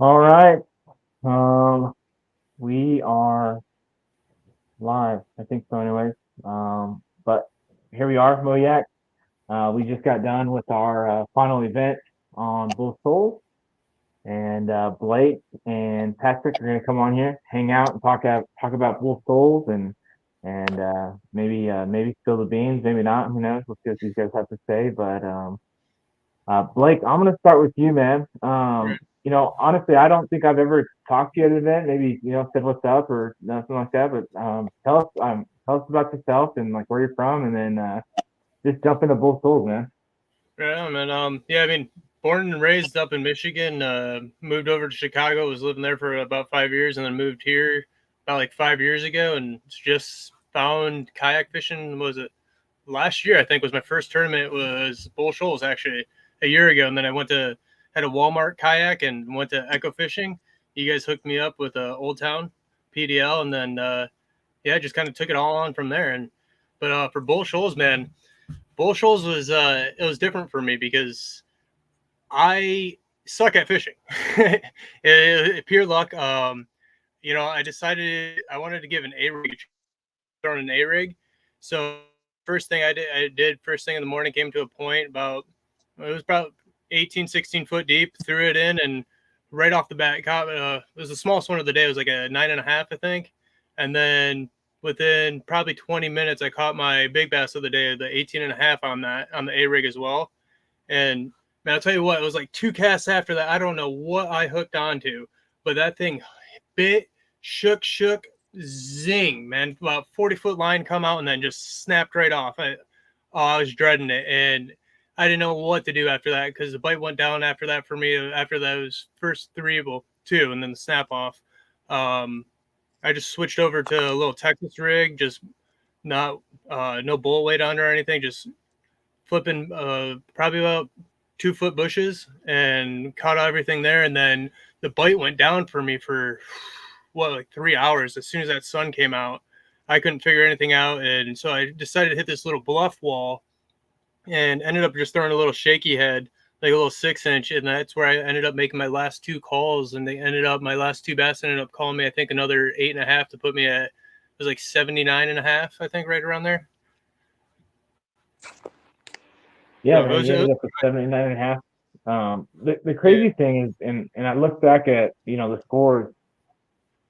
All right. We are live. I think so, anyways. But here we are, Moyak. We just got done with our final event on Bull Souls, and Blake and Patrick are going to come on here, hang out, and talk about Bull Souls and maybe spill the beans, maybe not. Who knows? We'll see what these guys have to say. But Blake, I'm gonna start with you, man. Honestly, I don't think I've ever talked to you at an event. Maybe said what's up or nothing like that. But tell us about yourself and like where you're from, and then just jump into both souls, man. Yeah, man. I mean, born and raised up in Michigan. Moved over to Chicago. Was living there for about 5 years, and then moved here about like 5 years ago, and just found kayak fishing. Was it last year? I think was my first tournament. It was Bull Shoals actually a year ago, and then I went to had a Walmart kayak and went to echo fishing. You guys hooked me up with Old Town PDL, and then just kind of took it all on from there. But for Bull Shoals, man. Bull Shoals was it was different for me because I suck at fishing. Pure luck. I decided I wanted to give an A rig on an A rig. So first thing I did first thing in the morning, came to a point it was about 18, 16 foot deep, threw it in, and right off the bat caught it was the smallest one of the day. It was like a 9.5, I think, and then within probably 20 minutes, I caught my big bass of the day, the 18.5 on the A rig as well. And man, I'll tell you what, it was like two casts after that. I don't know what I hooked onto, but that thing bit, shook, zing, man. About 40-foot line come out and then just snapped right off. I was dreading it, and I didn't know what to do after that because the bite went down after that for me. After those first two, and then the snap off. I just switched over to a little Texas rig, just not no bull weight on or anything, just flipping probably about 2 foot bushes and caught everything there. And then the bite went down for me for like 3 hours. As soon as that sun came out, I couldn't figure anything out, and so I decided to hit this little bluff wall and ended up just throwing a little shaky head, like a little 6-inch, and that's where I ended up making my last two calls. And my last two bass ended up calling me, I think, another 8.5 to put me at, it was like 79.5, I think, right around there. Yeah, man, you ended up with 79.5. The crazy thing is, and I look back at the scores,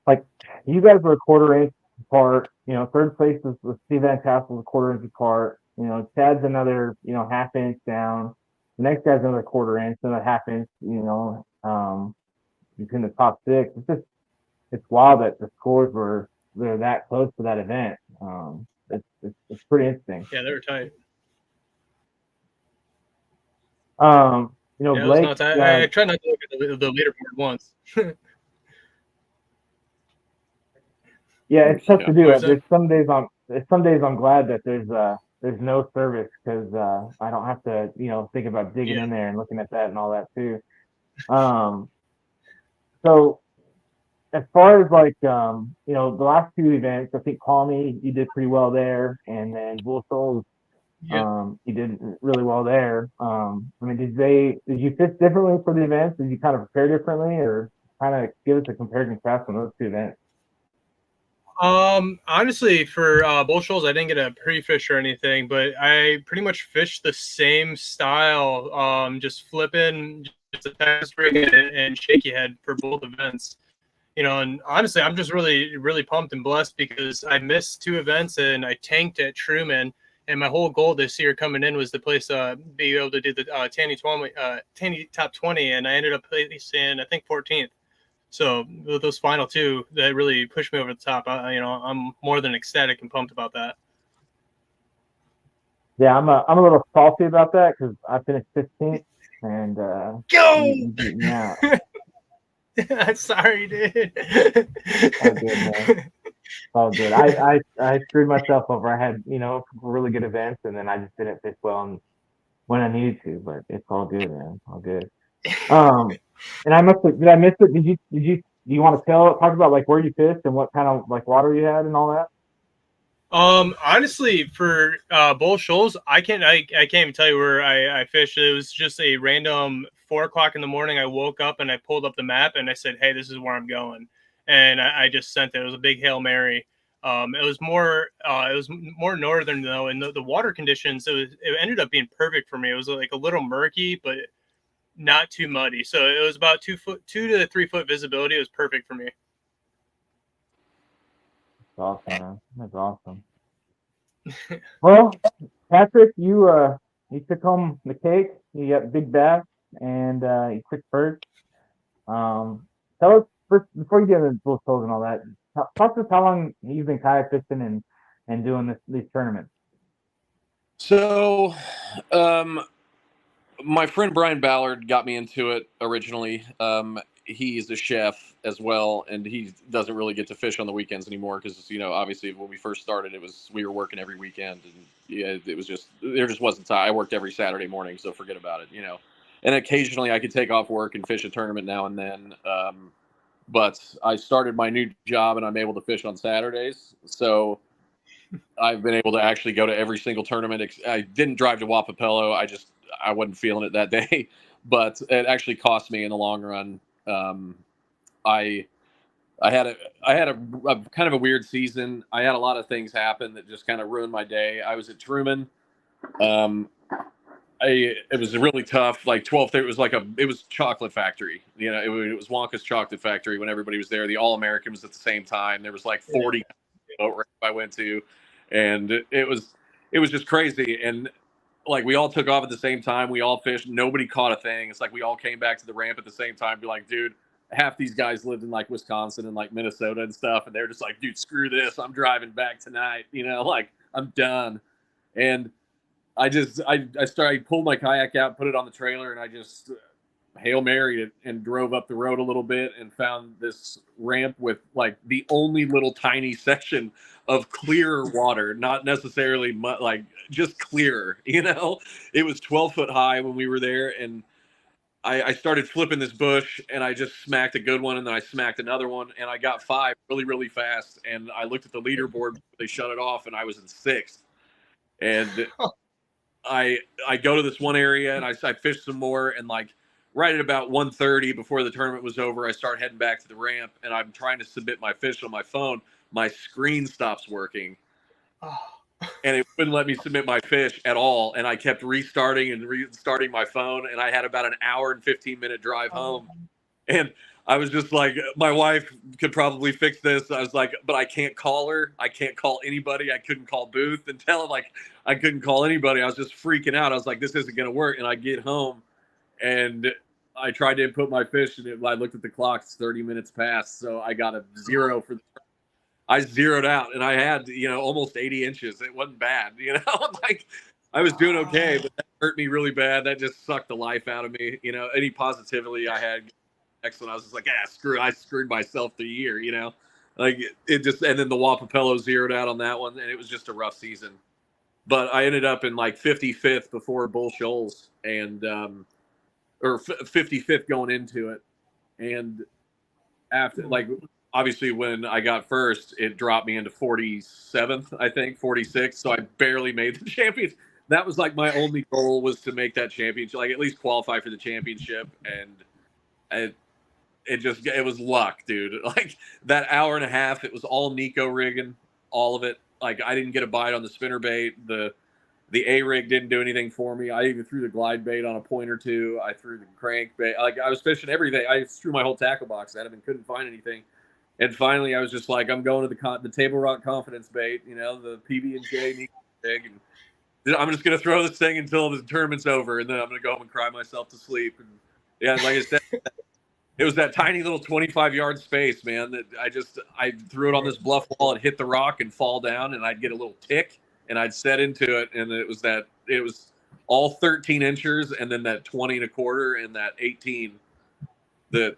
like you guys were a quarter inch apart. Third place was Steve Van Tassel, a quarter inch apart. Chad's another, half inch down. The next guy's another quarter inch, another half inch, between the top six. It's wild that the scores they're that close to that event. It's pretty interesting. Yeah, they were tight. Blake. I try not to look at the leaderboard once. Yeah, it's tough to do that. There's some days I'm glad that there's no service because I don't have to think about digging in there and looking at that and all that too. So as far as like the last two events, I think Call Me you did pretty well there, and then Bull Souls you did really well there. I mean, did you fish differently for the events? Did you kind of prepare differently, or kind of give us a compare and contrast on those two events? Honestly, for Bull Shoals, I didn't get a pre-fish or anything, but I pretty much fished the same style, just flipping, just a test rig and shaky head for both events. And honestly, I'm just really, really pumped and blessed because I missed two events and I tanked at Truman. And my whole goal this year coming in was to place, be able to do the Tanny top 20, and I ended up placing, I think, 14th. So with those final two, that really pushed me over the top. I'm more than ecstatic and pumped about that. Yeah, I'm a little salty about that because I finished 15th and go. Yeah. Sorry, dude. All good, man. All good. I screwed myself over. I had really good events, and then I just didn't fish well when I needed to. But it's all good, man. All good. And did I miss it? Do you want to talk about like where you fished and what kind of like water you had and all that? Honestly, for Bull Shoals, I can't even tell you where I fished. It was just a random 4 o'clock in the morning. I woke up and I pulled up the map and I said, "Hey, this is where I'm going," and I just sent it. It was a big Hail Mary. It was more northern though, and the water conditions it ended up being perfect for me. It was like a little murky, but not too muddy. So it was about 2 to 3 foot visibility. It was perfect for me. That's awesome, man. That's awesome. Well, Patrick, you took home the cake. You got big bass, and you took first. Um, tell us first before you get into both tolls and all that. Talk to us how long you've been kayak fishing and doing these tournaments. So, um, my friend Brian Ballard got me into it originally. He's a chef as well, and he doesn't really get to fish on the weekends anymore because obviously when we first started, we were working every weekend, and yeah, it was just there just wasn't time. I worked every Saturday morning, so forget about it. And occasionally I could take off work and fish a tournament now and then. But I started my new job, and I'm able to fish on Saturdays, so I've been able to actually go to every single tournament. I didn't drive to Wapapello. I wasn't feeling it that day, but it actually cost me in the long run. I I had a kind of a weird season. I had a lot of things happen that just kind of ruined my day. I was at Truman. Um, it was really tough. Like 12th, it was Chocolate Factory. It was Wonka's Chocolate Factory when everybody was there. The All American was at the same time. There was like 40 boat ramp I went to, and it was just crazy. And like we all took off at the same time. We all fished. Nobody caught a thing. It's like we all came back to the ramp at the same time. Be like, dude, half these guys lived in like Wisconsin and like Minnesota and stuff, and they're just like, dude, screw this. I'm driving back tonight. Like I'm done. And I pulled my kayak out, put it on the trailer, and I just Hail Mary it and drove up the road a little bit and found this ramp with like the only little tiny section of clear water, not necessarily like just clear. It was 12 foot high when we were there, and I started flipping this bush, and I just smacked a good one, and then I smacked another one, and I got 5 really, really fast. And I looked at the leaderboard; they shut it off, and I was in 6th. And I go to this one area and I fish some more, and like right at about 1:30 before the tournament was over, I start heading back to the ramp, and I'm trying to submit my fish on my phone. My screen stops working, and it wouldn't let me submit my fish at all. And I kept restarting and restarting my phone, and I had about an hour and 15-minute drive home. And I was just like, my wife could probably fix this. I was like, but I can't call her. I can't call anybody. I couldn't call Booth and tell him, like, I couldn't call anybody. I was just freaking out. I was like, this isn't going to work. And I get home, and I tried to input my fish, and I looked at the clock. It's 30 minutes past. So I got a 0 for the. I zeroed out, and I had, almost 80 inches. It wasn't bad, like I was doing okay, but that hurt me really bad. That just sucked the life out of me. Any positivity I had. Excellent. I was just like, screw it. I screwed myself the year. Like it just, and then the Wapapello zeroed out on that one, and it was just a rough season. But I ended up in like 55th before Bull Shoals, and or 55th going into it, and after like obviously when I got first, it dropped me into 47th, I think 46th, so I barely made the championship. That was like my only goal was to make that championship, like at least qualify for the championship, and it was luck, dude. Like that hour and a half, it was all Nico rigging, all of it. Like I didn't get a bite on the spinner bait. The A rig didn't do anything for me. I even threw the glide bait on a point or two. I threw the crank bait. Like I was fishing everything. I threw my whole tackle box at him and couldn't find anything. And finally, I was just like, I'm going to the Table Rock Confidence bait, the PB and J Nico rig, and I'm just gonna throw this thing until the tournament's over, and then I'm gonna go home and cry myself to sleep. And yeah, like I said, it was that tiny little 25-yard space, man, that I threw it on this bluff wall and hit the rock and fall down, and I'd get a little tick, and I'd set into it, and it was all 13 inches, and then that 20 and a quarter and that 18 that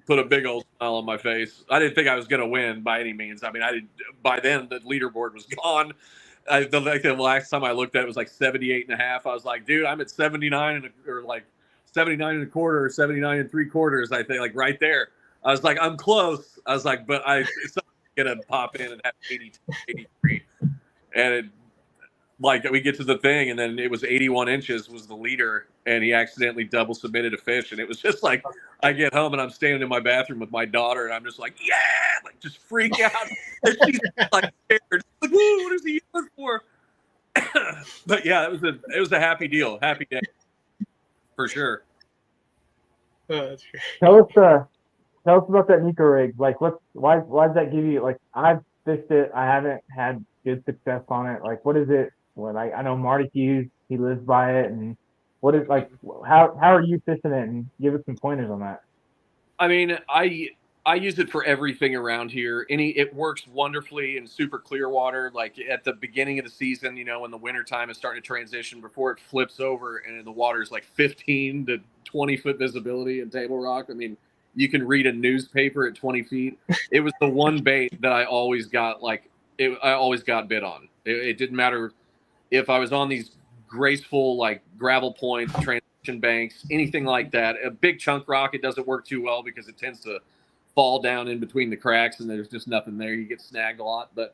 put a big old smile on my face. I didn't think I was going to win by any means. I mean, by then the leaderboard was gone. The last time I looked at it was like 78 and a half. I was like, dude, I'm at 79 or like 79 and a quarter or 79 and 3/4. I think like right there. I was like, I'm close. I was like, but it's going to pop in and have 82, 83. and it, like we get to the thing, and then it was 81 inches was the leader, and he accidentally double submitted a fish, and it was just like I get home and I'm standing in my bathroom with my daughter, and I'm just like, yeah, like just freak out, and she's like scared, like, whoa, what is he yelling for? But yeah, it was a happy deal, happy day for sure. That's great. Tell us about that Nico rig. Like, why does that give you, like, I've fished it. I haven't had good success on it. Like, what is it? Well, I know Marty Hughes, he lives by it. And what is, like, how are you fishing it? And give us some pointers on that. I mean, I use it for everything around here. It works wonderfully in super clear water. Like at the beginning of the season, you know, when the winter time is starting to transition before it flips over and the water is like 15 to 20-foot visibility in Table Rock. I mean, you can read a newspaper at 20 feet. It was the one bait that I always got I always got bit on. It didn't matter if I was on these graceful like gravel points, transition banks, anything like that. A big chunk rock, it doesn't work too well because it tends to fall down in between the cracks and there's just nothing there. You get snagged a lot. But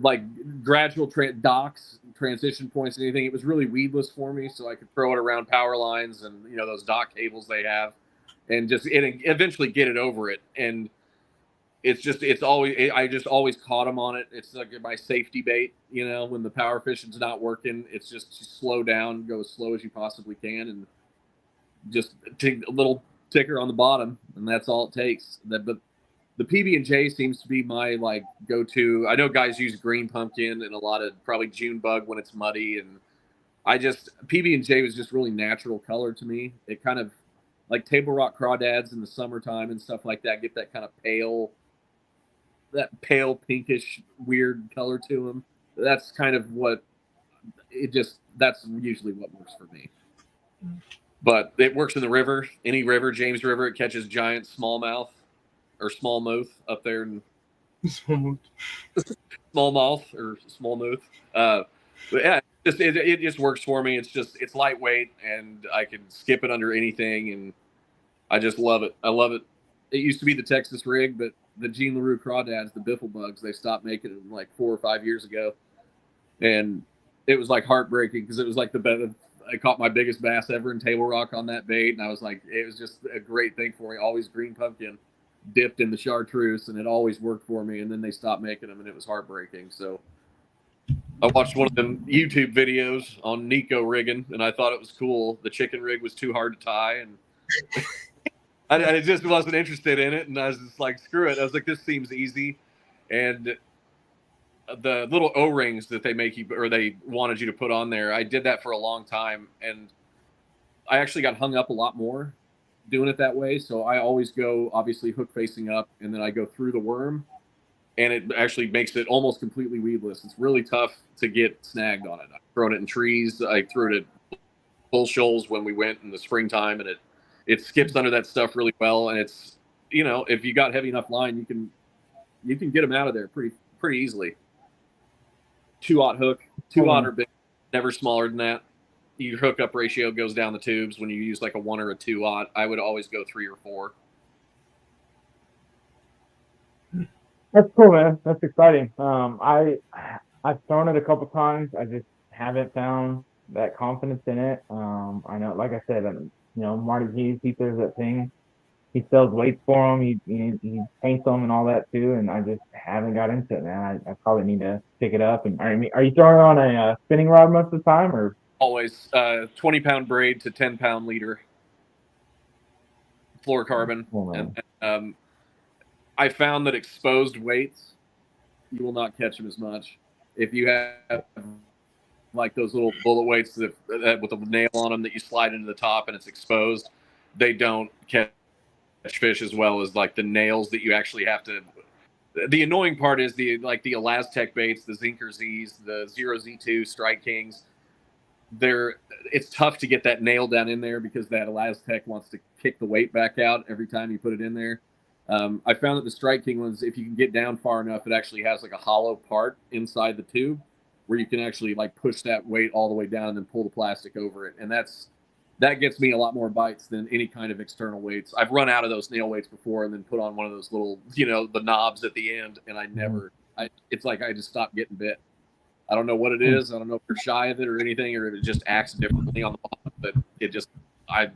like gradual docks, transition points, anything, it was really weedless for me, so I could throw it around power lines and you know those dock cables they have, and just eventually get it over it. And I just always caught them on it. It's like my safety bait, you know, when the power fishing's not working, it's just slow down, go as slow as you possibly can, and just take a little ticker on the bottom, and that's all it takes. But the PB&J seems to be my like go-to. I know guys use green pumpkin and a lot of probably June bug when it's muddy, and PB&J was just really natural color to me. It kind of like Table Rock crawdads in the summertime and stuff like that get that kind of pale pinkish weird color to them. That's kind of what that's usually what works for me. But it works in the river, any river, James River. It catches giant smallmouth or smallmouth up there in smallmouth or smallmouth. But yeah, it just works for me. It's lightweight and I can skip it under anything, and I just love it. I love it. It used to be the Texas rig, but the Gene LaRue crawdads, the biffle bugs, they stopped making them like 4 or 5 years ago, and it was like heartbreaking because it was like I caught my biggest bass ever in Table Rock on that bait, and I was like, it was just a great thing for me. Always green pumpkin dipped in the chartreuse, and it always worked for me. And then they stopped making them, and it was heartbreaking. So I watched one of them YouTube videos on Nico rigging, and I thought it was cool. The chicken rig was too hard to tie, and I just wasn't interested in it, and I was just like, screw it. I was like, this seems easy. And the little O-rings that they make you, or they wanted you to put on there, I did that for a long time, and I actually got hung up a lot more doing it that way. So I always go, obviously, hook facing up, and then I go through the worm, and it actually makes it almost completely weedless. It's really tough to get snagged on it. I've thrown it in trees. I threw it at bull shoals when we went in the springtime, and it skips under that stuff really well. And it's, you know, if you got heavy enough line, you can get them out of there pretty easily. 2/0 hook, 2/0 or big, never smaller than that. Your hookup ratio goes down the tubes when you use like a 1 or a 2/0. I would always go 3 or 4. That's cool, man. That's exciting. I've thrown it a couple times. I just haven't found that confidence in it. I know, like I said, you know, Marty Hughes, he throws that thing. He sells weights for them. He paints them and all that too. And I just haven't got into it, man. I probably need to pick it up. And are you throwing on a spinning rod most of the time, or always 20-pound braid to 10-pound leader fluorocarbon? And I found that exposed weights, you will not catch them as much. If you have like those little bullet weights that with a nail on them that you slide into the top and it's exposed, they don't catch fish as well as like the nails that you actually have to. The annoying part is the Elastec baits, the Zinker Z's, the 0Z2 Strike Kings. It's tough to get that nail down in there because that Elastec wants to kick the weight back out every time you put it in there. I found that the Strike King ones, if you can get down far enough, it actually has like a hollow part inside the tube where you can actually like push that weight all the way down and then pull the plastic over it. And that gets me a lot more bites than any kind of external weights. I've run out of those nail weights before and then put on one of those little, you know, the knobs at the end, and it's like I just stopped getting bit. I don't know what it is. I don't know if they're shy of it or anything, or if it just acts differently on the bottom. But it just, I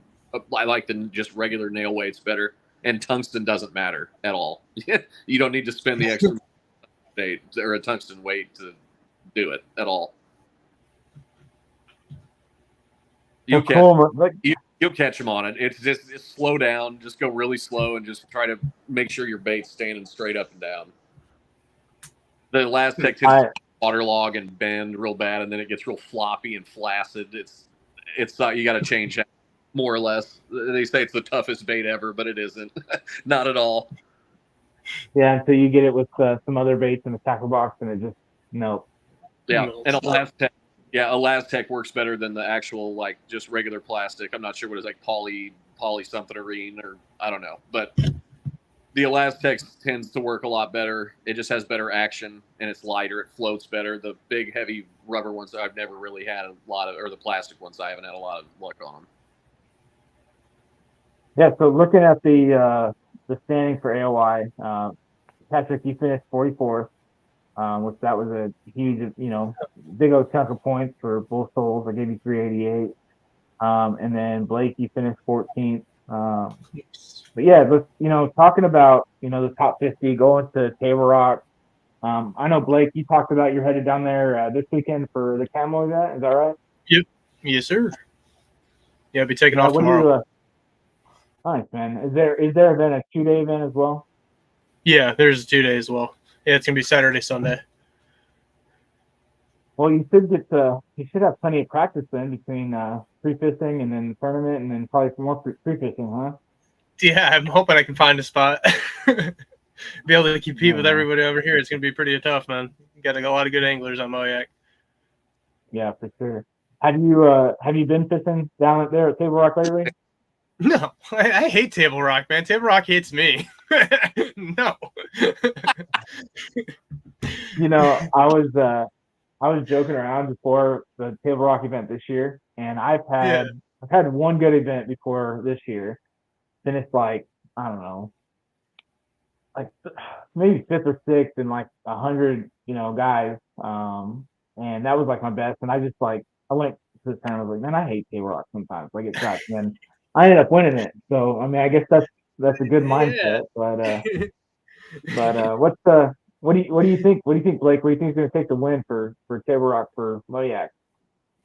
like the just regular nail weights better. And tungsten doesn't matter at all. You don't need to spend the extra weight or a tungsten weight to do it at all. You'll catch them on it. It's just slow down. Just go really slow and just try to make sure your bait's standing straight up and down. The last tech tends to waterlog and bend real bad, and then it gets real floppy and flaccid. It's you got to change that more or less. They say it's the toughest bait ever, but it isn't. Not at all. Yeah, until you get it with some other baits in the tackle box, and it just nope. Yeah, and Elastec works better than the actual like just regular plastic. I'm not sure what it's like poly something arene or I don't know, but the Elastec tends to work a lot better. It just has better action and it's lighter. It floats better. The big heavy rubber ones I've never really had a lot of, or the plastic ones I haven't had a lot of luck on them. Yeah. So looking at the standing for AOI, Patrick, you finished 44th. Which that was a huge, big old chunk of points for both souls. I gave you 388. And then Blake, you finished 14th. But yeah, let's, talking about, the top 50 going to Table Rock. I know, Blake, you talked about you're headed down there this weekend for the camo event. Is that right? Yep. Yes, sir. Yeah, I'll be taking off tomorrow. Nice, man. Is there then a 2-day event as well? Yeah, there's a 2-day as well. Yeah, it's gonna be Saturday, Sunday. Well, you should have plenty of practice then between free fishing and then the tournament, and then probably some more free fishing, huh? Yeah, I'm hoping I can find a spot. Be able to compete with everybody over here. It's gonna be pretty tough, man. Got a lot of good anglers on Moyak. Yeah, for sure. Have you been fishing down there at Table Rock lately? No, I hate Table Rock, man. Table Rock hates me. No. I was joking around before the Table Rock event this year, and I've had one good event before this year. Finished like, I don't know, like maybe 5th or 6th in like 100, guys. And that was like my best. And I just I went to the tournament. I was like, man, I hate Table Rock sometimes. Like it sucks. And I ended up winning it. So I mean, I guess that's a good mindset. But what do you think? What do you think, Blake? What do you think is going to take the win for Table Rock for Moyak?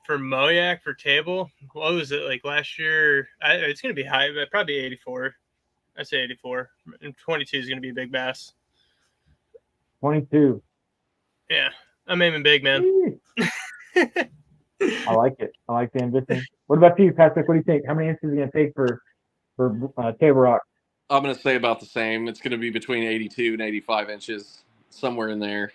For Moyak for table, what was it like last year? It's going to be high, but probably 84. I say 84. And 22 is going to be a big bass. 22. Yeah, I'm aiming big, man. I like it. I like the ambition. What about you, Patrick? What do you think? How many inches is it going to take for Table Rock? I'm going to say about the same. It's going to be between 82 and 85 inches, somewhere in there.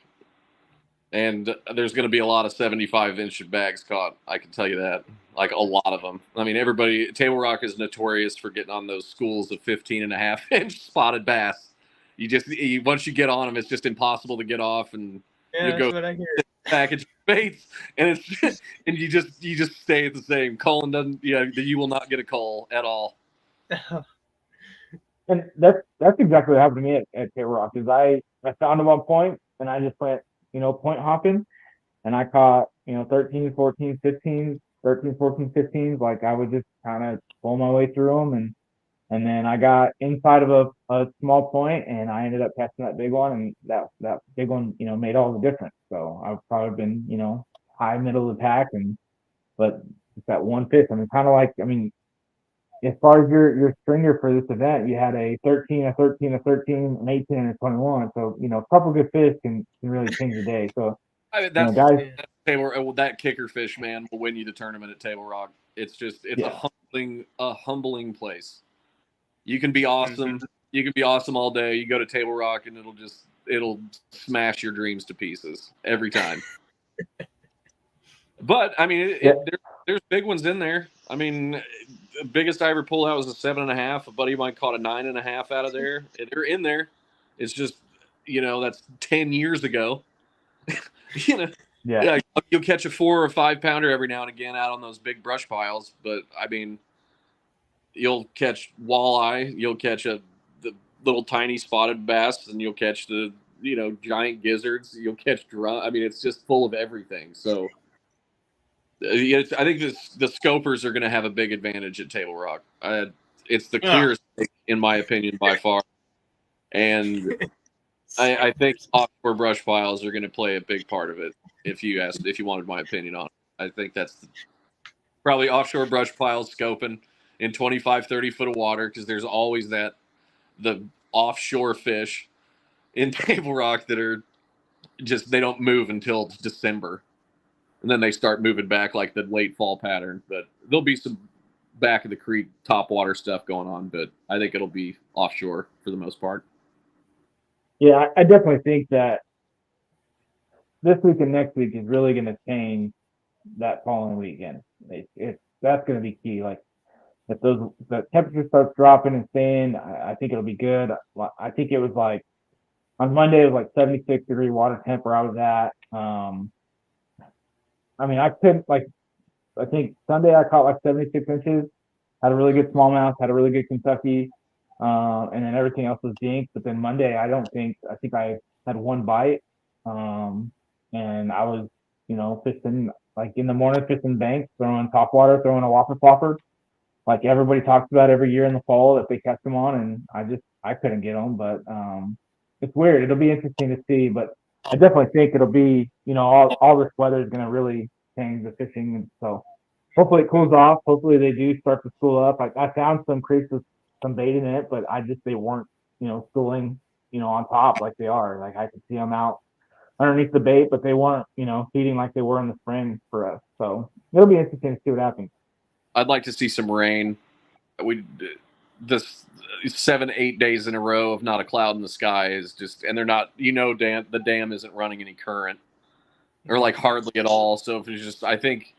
And there's going to be a lot of 75-inch bags caught. I can tell you that. Like a lot of them. I mean, Table Rock is notorious for getting on those schools of 15.5-inch spotted bass. Once you get on them, it's just impossible to get off, and you go package baits, and you just stay the same. Colin doesn't. You will not get a call at all. And that's exactly what happened to me at Table Rock. Is I found them on point, and I just went, point hopping, and I caught, 13, 14, 15, 13, 14, 15s. Like I would just kind of pull my way through them, and then I got inside of a small point, and I ended up catching that big one, and that big one, made all the difference. So I've probably been, high middle of the pack, but it's that one fish. I mean, kind of like, as far as your stringer for this event, you had a 13, a 13, a 13, an 18, and a 21. So, a couple good fish can really change the day. So, guys, that kicker fish, man, will win you the tournament at Table Rock. It's a humbling place. You can be awesome. Mm-hmm. You can be awesome all day. You go to Table Rock, and it'll smash your dreams to pieces every time. But I mean, there's big ones in there. I mean, the biggest I ever pulled out was a 7.5. A buddy of mine caught a 9.5 out of there. They're in there. It's just, that's 10 years ago. Yeah, you'll catch a 4 or 5 pounder every now and again out on those big brush piles. But I mean, you'll catch walleye. You'll catch the little tiny spotted bass, and you'll catch the giant gizzards. You'll catch drum. I mean, it's just full of everything. So I think the scopers are going to have a big advantage at Table Rock. It's the clearest, in my opinion, by far. And I think offshore brush piles are going to play a big part of it. If you wanted my opinion on it, I think that's probably offshore brush piles scoping in 25, 30 foot of water, because there's always the offshore fish in Table Rock that are just, they don't move until December. And then they start moving back like the late fall pattern. But there'll be some back of the creek top water stuff going on, but I think it'll be offshore for the most part. Yeah, I definitely think that this week and next week is really going to change that following weekend. That's going to be key. Like, if the temperature starts dropping and staying, I think it'll be good. I think it was like on Monday it was like 76-degree water temp where I was at. I mean, I think Sunday I caught like 76 inches, had a really good smallmouth, had a really good Kentucky, and then everything else was jinx. But then Monday, I think I had one bite, and I was, fishing like in the morning, fishing banks, throwing topwater, throwing a whopper flopper, like everybody talks about every year in the fall that they catch them on, and I couldn't get them. But it's weird. It'll be interesting to see, but I definitely think it'll be, all this weather is going to really change the fishing. And so hopefully it cools off. Hopefully they do start to school up. I found some creeks with some bait in it, but they weren't, schooling, on top like they are. Like, I could see them out underneath the bait, but they weren't, feeding like they were in the spring for us. So it'll be interesting to see what happens. I'd like to see some rain. This 7-8 days in a row of not a cloud in the sky is just, and they're not, the dam isn't running any current, or like hardly at all. So if it's just, I think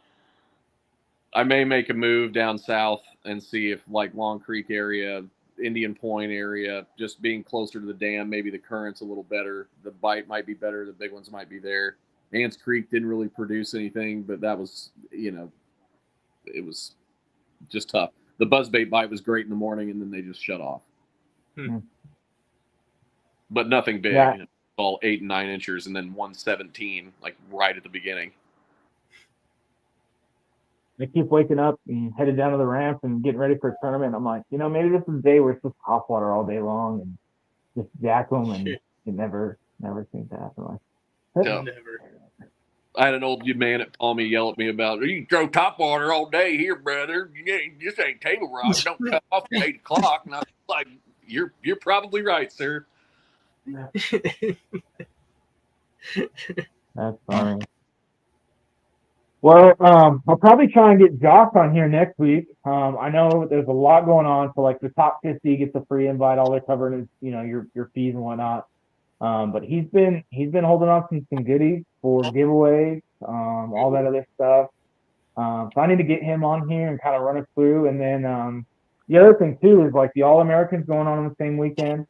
I may make a move down south and see if like Long Creek area, Indian Point area, just being closer to the dam, maybe the current's a little better. The bite might be better. The big ones might be there. Ants Creek didn't really produce anything, but that was, it was just tough. The buzzbait bite was great in the morning, and then they just shut off. But nothing big. Yeah. All 8 and 9 inches, and then 117, like right at the beginning. They keep waking up and headed down to the ramp and getting ready for a tournament. I'm like, maybe this is the day where it's just hot water all day long and just jack them, and it never seems to happen. Like, No. Never. I had an old man at Palmy yell at me about, you throw top water all day here, brother. This ain't Table Rock. Don't cut off at 8 o'clock. And I was like, you're probably right, sir. That's funny. Well, I'll probably try and get Josh on here next week. I know there's a lot going on. So like the top 50 gets a free invite. All they're covering is, your fees and whatnot. But he's been holding on to some goodies for giveaways, all that other stuff. So I need to get him on here and kind of run us through. And then the other thing too is like the All-Americans going on the same weekend.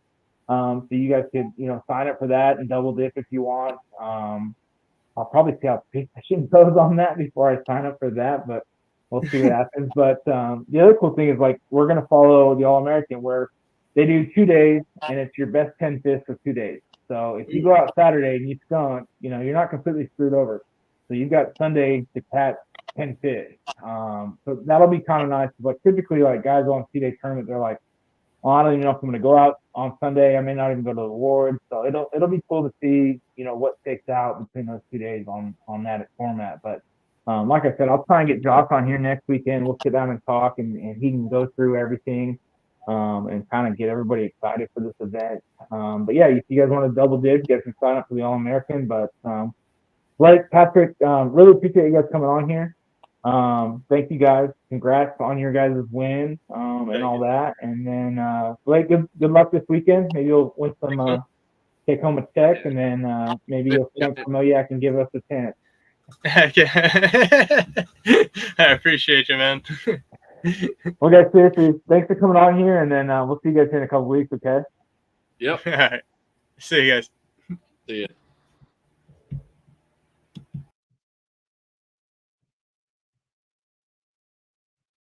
So you guys could, sign up for that and double dip if you want. I'll probably see how fishing goes on that before I sign up for that, but we'll see what happens. But the other cool thing is like we're gonna follow the All-American where they do 2 days and it's your best 10 fish for 2 days. So if you go out Saturday and you skunk, you're not completely screwed over. So you've got Sunday to catch 10 fish. So that'll be kind of nice. But typically, like guys on 2-day tournament, they're like, well, I don't even know if I'm going to go out on Sunday. I may not even go to the awards. So it'll be cool to see, what sticks out between those 2 days on that format. But like I said, I'll try and get Josh on here next weekend. We'll sit down and talk, and he can go through everything. And kind of get everybody excited for this event. But yeah, if you guys want to double dip, you guys can sign up for the All-American. But Blake, Patrick, really appreciate you guys coming on here. Thank you guys. Congrats on your guys' win and all that. And then Blake, good luck this weekend. Maybe you'll win some take home a check, and then maybe you'll skunk some Moyak and give us a tent. Heck yeah. I appreciate you, man. Well, guys, seriously, thanks for coming on here, and then we'll see you guys in a couple weeks, okay? Yep. All right. See you guys. See ya.